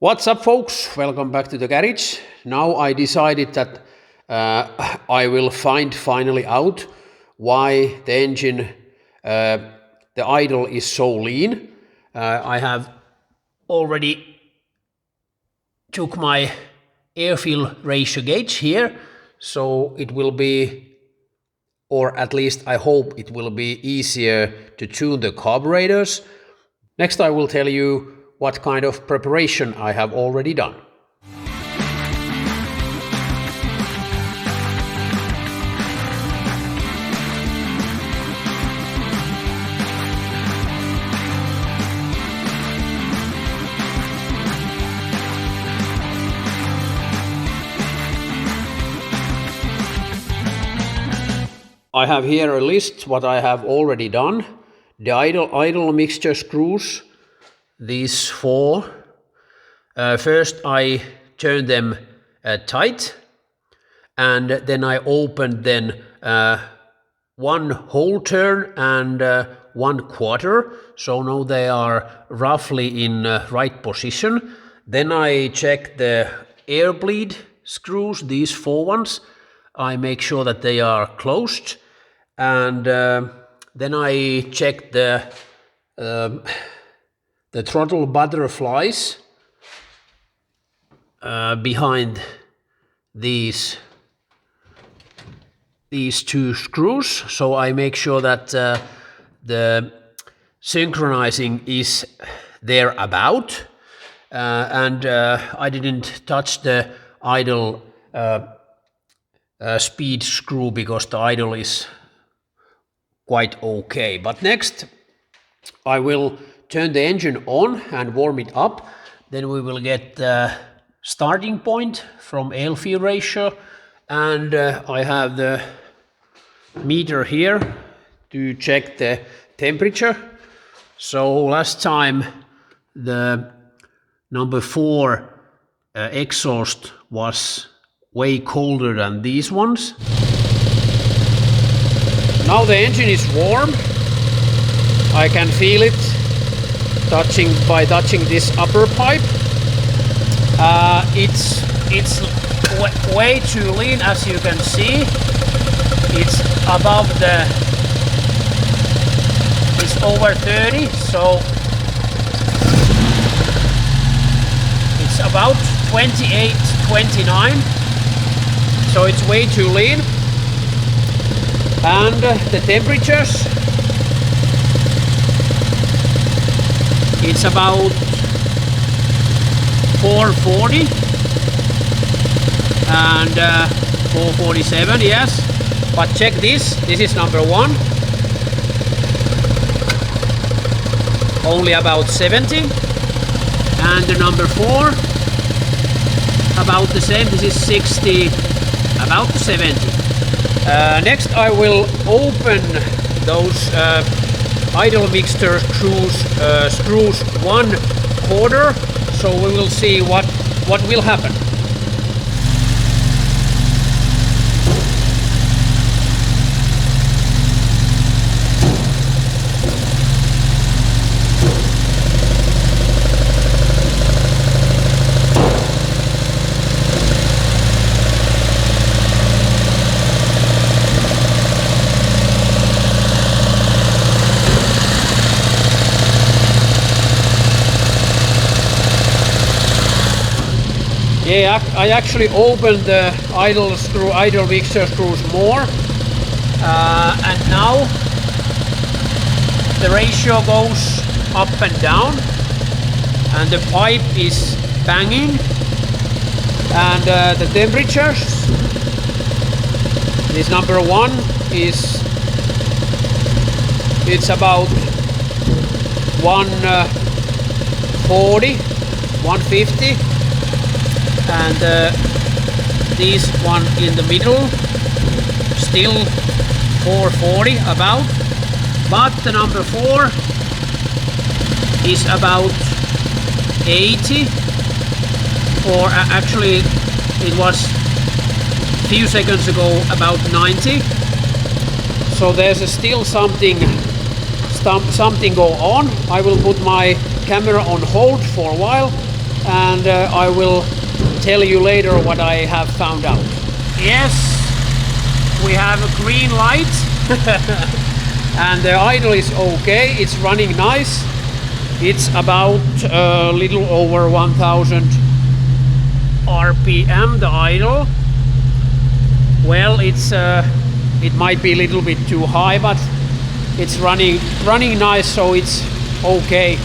What's up, folks? Welcome back to the garage. Now I decided that I will find finally out why the engine, the idle is so lean. I have already took my air-fuel ratio gauge here, so it will be, or at least I hope it will be easier to tune the carburetors. Next I will tell you what kind of preparation I have already done. I have here a list what I have already done. The idle mixture screws, these four. First I turn them tight, and then I open one whole turn and 1/4. So now they are roughly in right position. Then I check the air bleed screws, these four ones. I make sure that they are closed, and then I check the throttle butterflies behind these two screws. So I make sure that the synchronizing is there about, and I didn't touch the idle speed screw because the idle is quite okay. But next I will turn the engine on and warm it up. Then we will get the starting point from air-fuel ratio, and I have the meter here to check the temperature. So last time the number 4 exhaust was way colder than these ones. Now the engine is warm. I can feel it by touching this upper pipe. It's way too lean, as you can see. It's above it's over 30, so it's about 28, 29. So it's way too lean. And the temperatures, it's about 440 and 447, yes. But check this is number 1, only about 70, and the number 4 about the same. This is 60, about 70. Next I will open those idle mixture screws 1/4, so we will see what will happen. Yeah, I actually opened the idle mixture screws more, and now the ratio goes up and down, and the pipe is banging, and the temperatures. This number 1 it's about 140, 150. And this one in the middle, still 440 about, but the number 4 is about 80, or actually it was a few seconds ago about 90. So there's still something go on. I will put my camera on hold for a while and I will tell you later what I have found out. Yes, we have a green light and the idle is okay, it's running nice. It's about a little over 1000 RPM, the idle. Well, it might be a little bit too high, but it's running nice, so it's okay.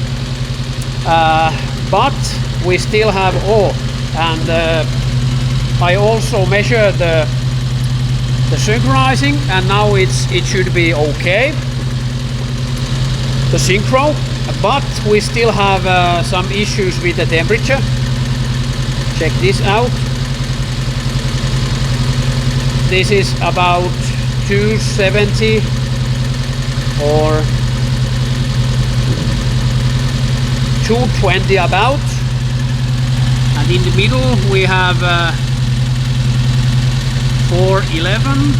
But we still have and I also measured the synchronizing, and now it should be okay, the synchro, but we still have some issues with the temperature. Check this out. This is about 270 or 220 about, and in the middle we have 411,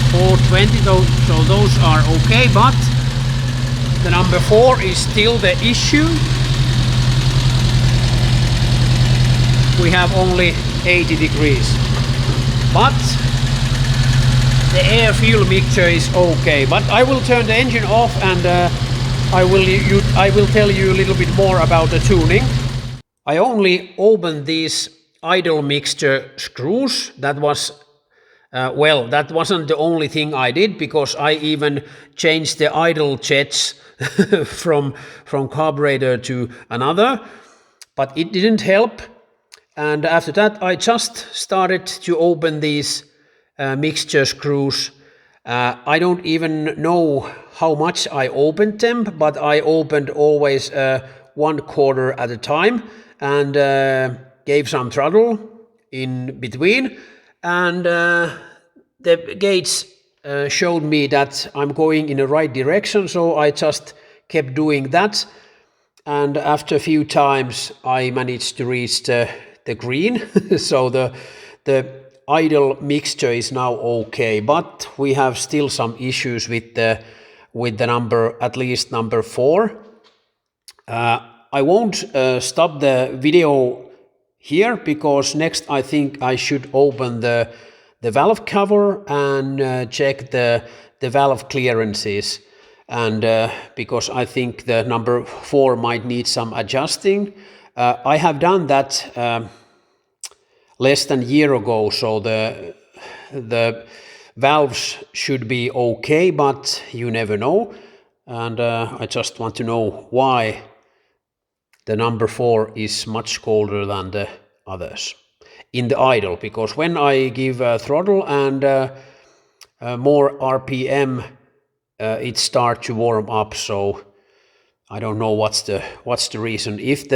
420, so those are okay, but the number 4 is still the issue. We have only 80 degrees, but the air fuel mixture is okay. But I will turn the engine off, and I will tell you a little bit more about the tuning. I only opened these idle mixture screws. That was well, that wasn't the only thing I did, because I even changed the idle jets from carburetor to another, but it didn't help. And after that I just started to open these mixture screws. I don't even know how much I opened them, but I opened always 1/4 at a time, and gave some throttle in between, and the gauge showed me that I'm going in the right direction, so I just kept doing that, and after a few times I managed to reach the green. So the idle mixture is now okay, but we have still some issues with the number, at least number 4. I won't stop the video here, because next I think I should open the valve cover and check the valve clearances, and because I think the number 4 might need some adjusting. I have done that less than a year ago, so the valves should be okay, but you never know, and I just want to know why the number 4 is much colder than the others in the idle, because when I give throttle and more RPM, it starts to warm up. So I don't know what's the reason. If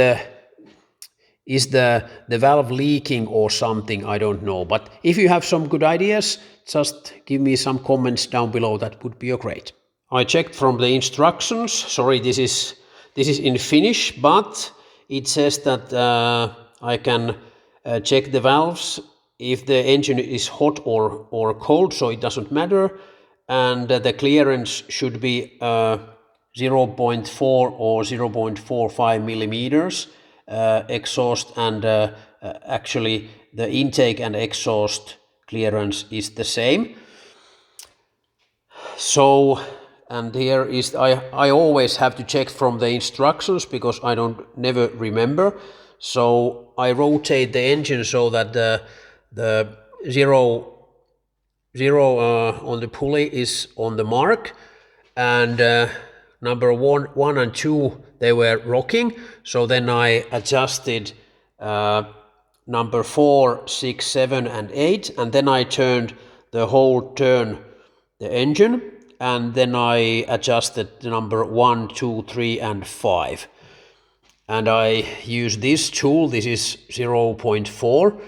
is the valve leaking or something, I don't know. But if you have some good ideas, just give me some comments down below. That would be great. I checked from the instructions. Sorry, this is in Finnish, but it says that I can check the valves if the engine is hot or cold, so it doesn't matter, and the clearance should be 0.4 or 0.45 millimeters exhaust, and actually the intake and exhaust clearance is the same. So, and here is, I always have to check from the instructions, because I never remember. So I rotate the engine so that the zero on the pulley is on the mark, and number 1 and 2, they were rocking. So then I adjusted number 4, 6, 7 and 8, and then I turned the whole turn the engine, and then I adjusted the number 1, 2, 3 and 5. And I use this tool. This is 0.4,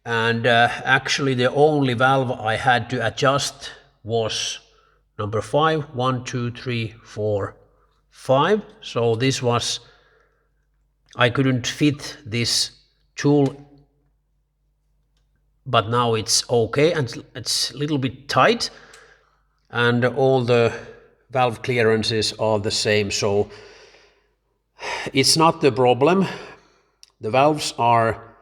and actually the only valve I had to adjust was number 5, 1, 2, 3, 4, 5. So this was, I couldn't fit this tool, but now it's okay, and it's a little bit tight, and all the valve clearances are the same. So it's not the problem. The valves are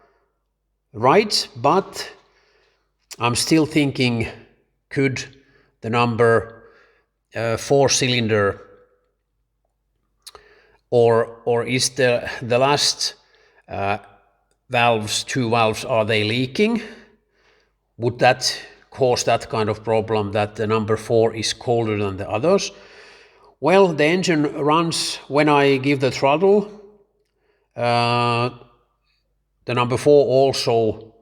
right, but I'm still thinking, could the number 4 cylinder or is the last valves, 2 valves, are they leaking? Would that cause that kind of problem, that the number 4 is colder than the others? Well, the engine runs when I give the throttle. The number 4 also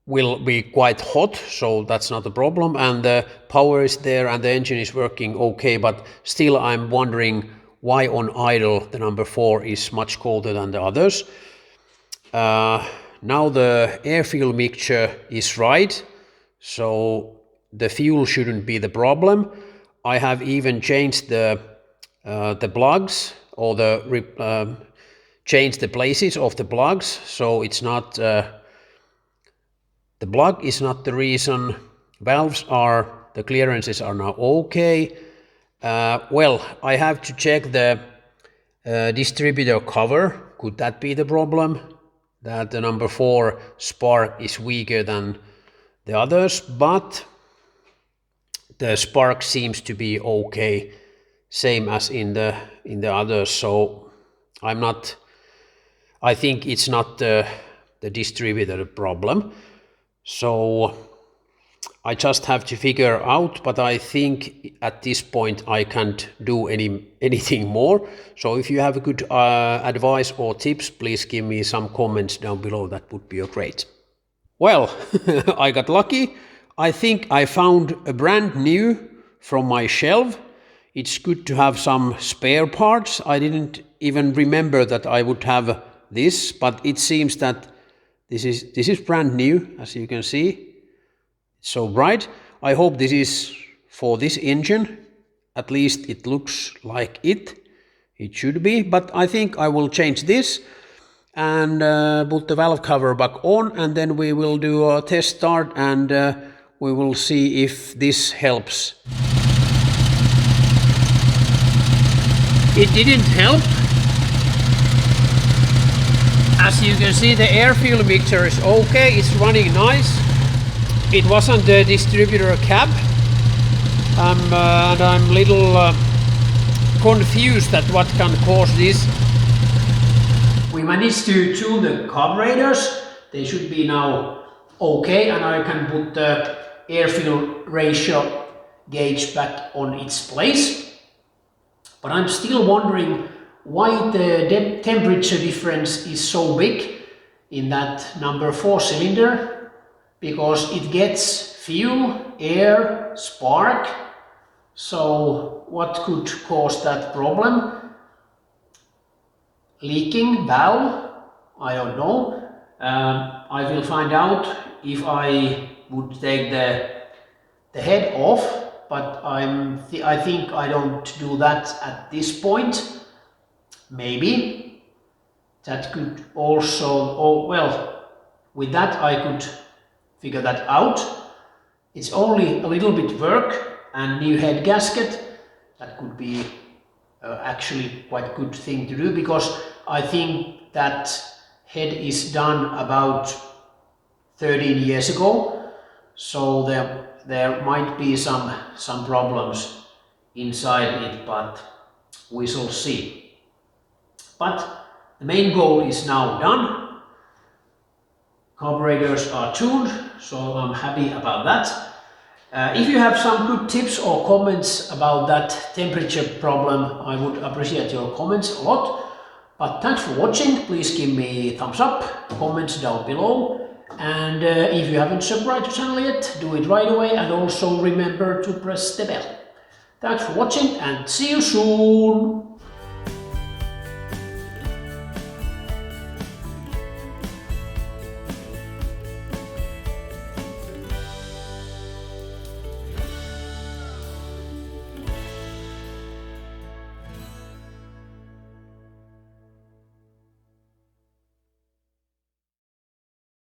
will be quite hot, so that's not a problem, and the power is there and the engine is working okay, but still I'm wondering why on idle the number 4 is much colder than the others. Now the air fuel mixture is right, so the fuel shouldn't be the problem. I have even changed the plugs, or changed the places of the plugs, so it's not the plug is not the reason. The clearances are now okay. Well, I have to check the distributor cover. Could that be the problem? That the number 4 spark is weaker than the others, but the spark seems to be okay, same as in the others. So I think it's not the distributor problem. So I just have to figure out, but I think at this point I can't do anything more. So if you have a good advice or tips, please give me some comments down below. That would be great. Well, I got lucky. I think I found a brand new from my shelf. It's good to have some spare parts. I didn't even remember that I would have this, but it seems that this is brand new, as you can see. It's so bright. I hope this is for this engine. At least it looks like it. It should be, but I think I will change this and put the valve cover back on, and then we will do a test start, and we will see if this helps. It didn't help. As you can see, the air fuel mixture is okay, it's running nice. It wasn't the distributor cap, and I'm a little confused at what can cause this. We managed to tune the carburetors. They should be now okay, and I can put the air fuel ratio gauge back on its place. But I'm still wondering why the temperature difference is so big in that number 4 cylinder, because it gets fuel, air, spark. So what could cause that problem? Leaking valve? I don't know. I will find out if I would take the head off, but I think I don't do that at this point. Maybe that could also, oh well, with that I could figure that out. It's only a little bit work and new head gasket. That could be actually quite good thing to do, because I think that head is done about 13 years ago, so there might be some problems inside it, but we shall see. But the main goal is now done. Carburetors are tuned, so I'm happy about that. If you have some good tips or comments about that temperature problem, I would appreciate your comments a lot. But thanks for watching. Please give me a thumbs up, comments down below, and if you haven't subscribed to the channel yet, do it right away, and also remember to press the bell. Thanks for watching and see you soon!